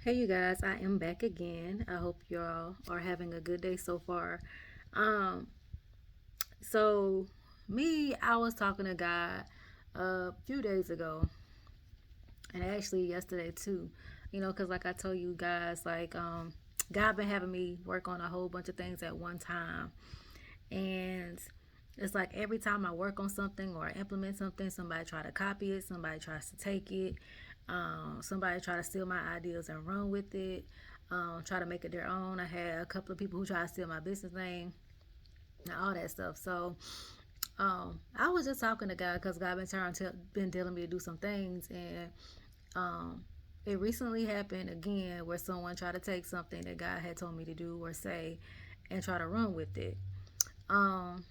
Hey you guys, I am back again. I hope y'all are having a good day so far. Um, so I was talking to God a few days ago, and actually yesterday too. Cause like I told you guys, God been having me work on a whole bunch of things at one time, and it's like every time I work on something or implement something, somebody try to copy it, somebody tries to take it, somebody try to steal my ideas and run with it, try to make it their own. I had a couple of people who try to steal my business name and all that stuff. So I was just talking to God because God been telling me to do some things, and um, it recently happened again where someone tried to take something that God had told me to do or say and try to run with it. Um,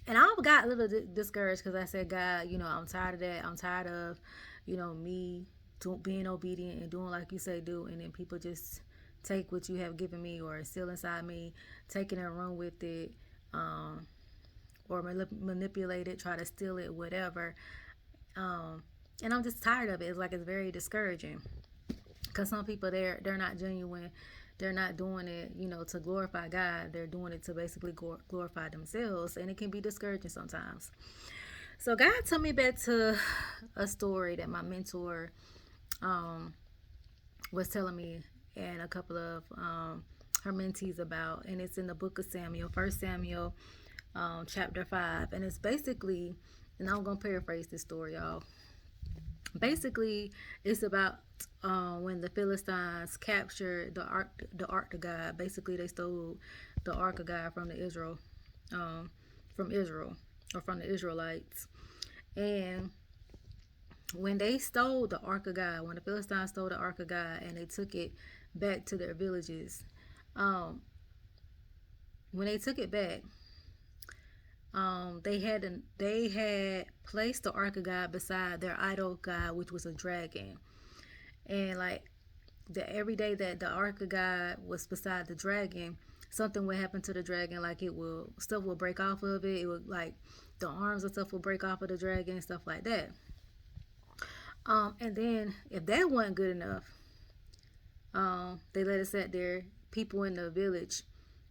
and I got a little discouraged because I said, God, I'm tired of that. I'm tired of, me being obedient and doing like you say do, and then people just take what you have given me or still inside me, taking it and run with it, um, or manipulate it, try to steal it, whatever. Um, and I'm just tired of it. It's like it's very discouraging because some people they're not genuine. They're not doing it, to glorify God. They're doing it to basically glorify themselves, and it can be discouraging sometimes. So God took me back to a story that my mentor um, was telling me and a couple of her mentees about, and it's in the book of Samuel, First Samuel, chapter 5, and it's basically, and I'm gonna paraphrase this story, y'all. Basically, it's about when the Philistines captured the ark of God. Basically, they stole the ark of God um, from Israel, or from the Israelites. And when they stole the ark of God, when the Philistines stole the ark of God, and they took it back to their villages, um, when they took it back, they had placed the ark of God beside their idol god, which was a dragon. And like every day that the ark of God was beside the dragon, something would happen to the dragon. Like stuff will break off of it. It would, like, the arms and stuff will break off of the dragon and stuff like that. And then if that wasn't good enough, they let it sit there. People in the village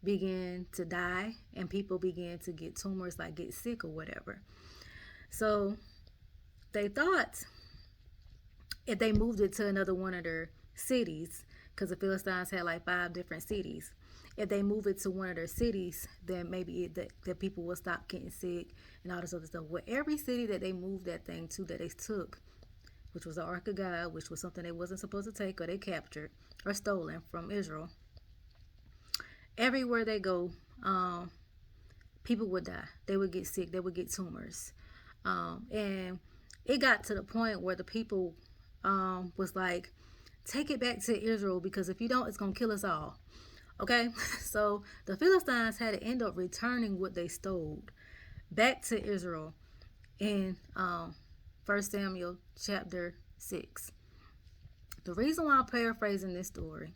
began to die, and people began to get tumors, like get sick or whatever. So they thought if they moved it to another one of their cities, because the Philistines had like 5 different cities. If they move it to one of their cities, then maybe the people will stop getting sick and all this other stuff. With every city that they moved that thing to, that they took, which was the Ark of God, which was something they wasn't supposed to take, or they captured or stolen from Israel, everywhere they go, people would die. They would get sick. They would get tumors. And it got to the point where the people was like, take it back to Israel, because if you don't, it's going to kill us all. Okay? So the Philistines had to end up returning what they stole back to Israel in 1 Samuel chapter 6. The reason why I'm paraphrasing this story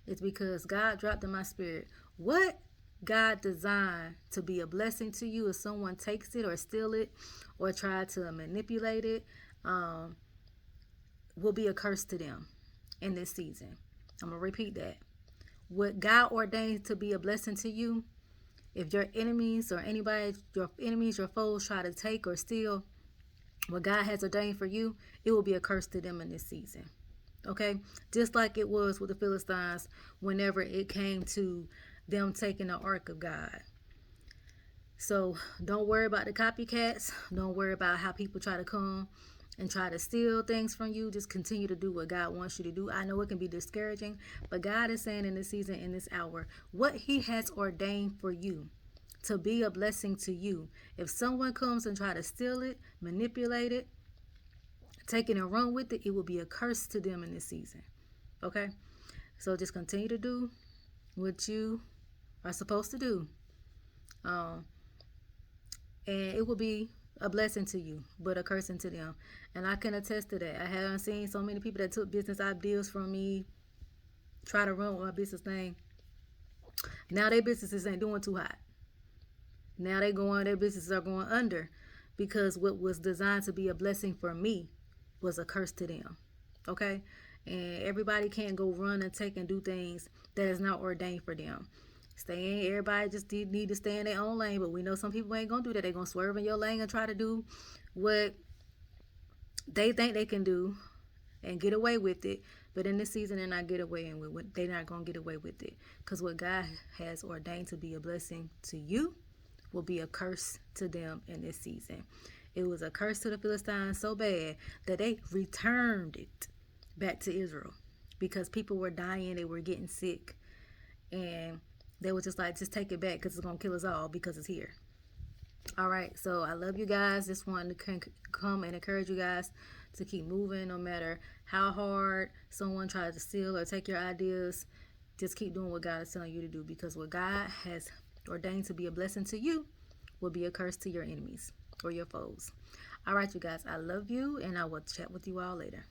is because God dropped in my spirit what God designed to be a blessing to you. If someone takes it or steal it or try to manipulate it, um, will be a curse to them in this season. I'm going to repeat that. What God ordained to be a blessing to you, if your enemies or anybody, your enemies, your foes try to take or steal what God has ordained for you, it will be a curse to them in this season. Okay? Just like it was with the Philistines whenever it came to them taking the ark of God. So don't worry about the copycats. Don't worry about how people try to come and try to steal things from you. Just continue to do what God wants you to do. I know it can be discouraging, but God is saying in this season, in this hour, what He has ordained for you to be a blessing to you. If someone comes and try to steal it, manipulate it, take it and run with it, it will be a curse to them in this season. Okay? So just continue to do what you are supposed to do. Um, and it will be a blessing to you, but a cursing to them. And I can attest to that. I haven't seen so many people that took business ideas from me, try to run with my business thing. Now their businesses ain't doing too hot. Now their businesses are going under, because what was designed to be a blessing for me was a curse to them. Okay? And everybody can't go run and take and do things that is not ordained for them. Stay in, everybody just need to stay in their own lane, but we know some people ain't gonna do that. They're gonna swerve in your lane and try to do what they think they can do and get away with it. But in this season, they're not get away, and they're not gonna get away with it, because what God has ordained to be a blessing to you will be a curse to them in this season. It was a curse to the Philistines so bad that they returned it back to Israel, because people were dying, they were getting sick, and they were just like, just take it back because it's gonna kill us all because it's here. All right, so I love you guys. Just wanted to come and encourage you guys to keep moving, no matter how hard someone tries to steal or take your ideas. Just keep doing what God is telling you to do, because what God has ordained to be a blessing to you will be a curse to your enemies or your foes. All right, you guys, I love you, and I will chat with you all later.